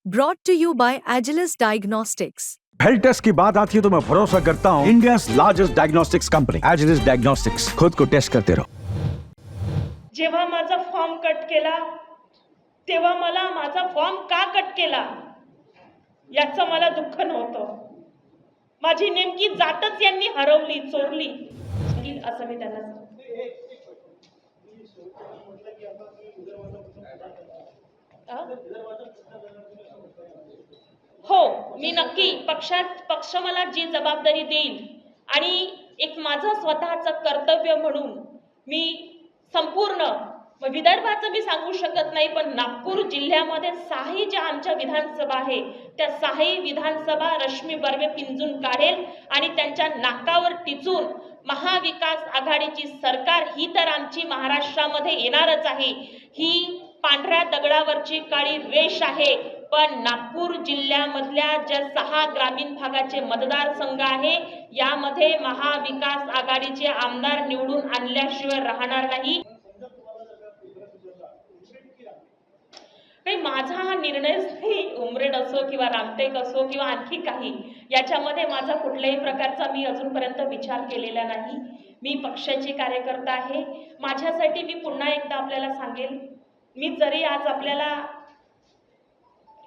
Brought to you by Agilus Diagnostics. Health test की बात आती है तो मैं भरोसा करता हूँ India largest diagnostics company Agilus diagnostics. खुद को टेस्ट करते रहो। जेव्हा माझा फॉर्म कट केला तेव्हा मला माझा फॉर्म का कट केला याचं मला दुःख नव्हतं। माझी नेमकी जातच यांनी हरवली, चोरली असं मी त्यांना सांगते। हो, मी नक्की पक्ष मला जी जबाबदारी देईल आणि एक माझं स्वतःचं कर्तव्य म्हणून मी संपूर्ण विदर्भाचं मी सांगू शकत नाही, पण नागपूर जिल्ह्यामध्ये 6 ज्या आमच्या विधानसभा आहे त्या 6 विधानसभा रश्मी बर्वे पिंजून काढेल आणि त्यांच्या नाकावर टिचून महाविकास आघाडीची सरकार ही तर आमची महाराष्ट्रामध्ये येणारच आहे। ही पांढऱ्या दगडावरची काळी रेष आहे, पण नागपूर जिल्ह्यामधल्या ज्या 6 ग्रामीण भागाचे मतदारसंघ आहे यामध्ये महाविकास आघाडीचे आमदार निवडून आणल्याशिवाय राहणार नाही। माझा हा निर्णयच नाही, उमरेड असो किंवा रामटेक असो किंवा आणखी काही, याच्यामध्ये माझा कुठल्याही प्रकारचा मी अजूनपर्यंत विचार केलेला नाही। मी पक्षाची कार्यकर्ता आहे। माझ्यासाठी मी पुन्हा एकदा आपल्याला सांगेल, मी जरी आज आपल्याला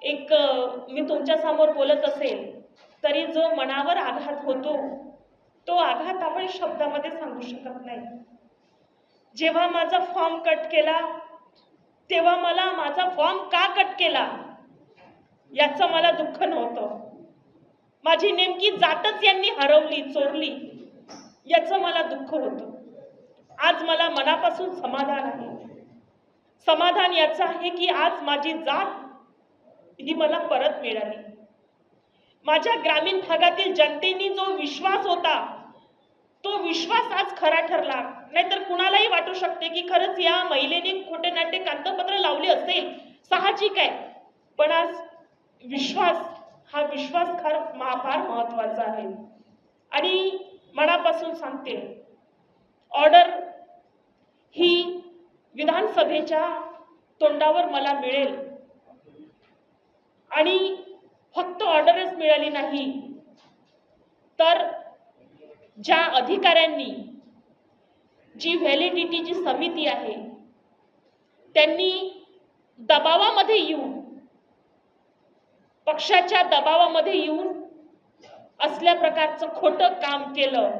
मी तुमच्या समोर बोलत असेल तरी जो मनावर आघात होतो तो आघात आपण शब्दामध्ये सांगू शकत नाही। जेव्हा माझा फॉर्म कट केला तेव्हा मला माझा फॉर्म का कट केला याचं मला दुःख नव्हतं। माझी नेमकी जातच यांनी हरवली, चोरली याचं मला दुःख होतं। आज मला मनापासून समाधान आहे। समाधान याचं आहे की आज माझी जात ही मला परत मिळाली। माझ्या ग्रामीण भागातील जनतेने जो विश्वास होता तो विश्वास आज खरा ठरला। नाहीतर कुणालाही वाटू शकते की खरंच या महिलेने खोटे नाटे कागदपत्र लावले असेल, साहजिक आहे, पण आज हा विश्वास फार महत्वाचा आहे। आणि मनापासून सांगते, ऑर्डर ही विधानसभेच्या तोंडावर मला मिळेल आणि फक्त ऑर्डरच मिळाली नाही तर ज्या अधिकाऱ्यांनी जी व्हॅलिडिटीची समिती आहे त्यांनी दबावामध्ये येऊन, पक्षाच्या दबावामध्ये येऊन असल्या प्रकारचं खोटं काम केलं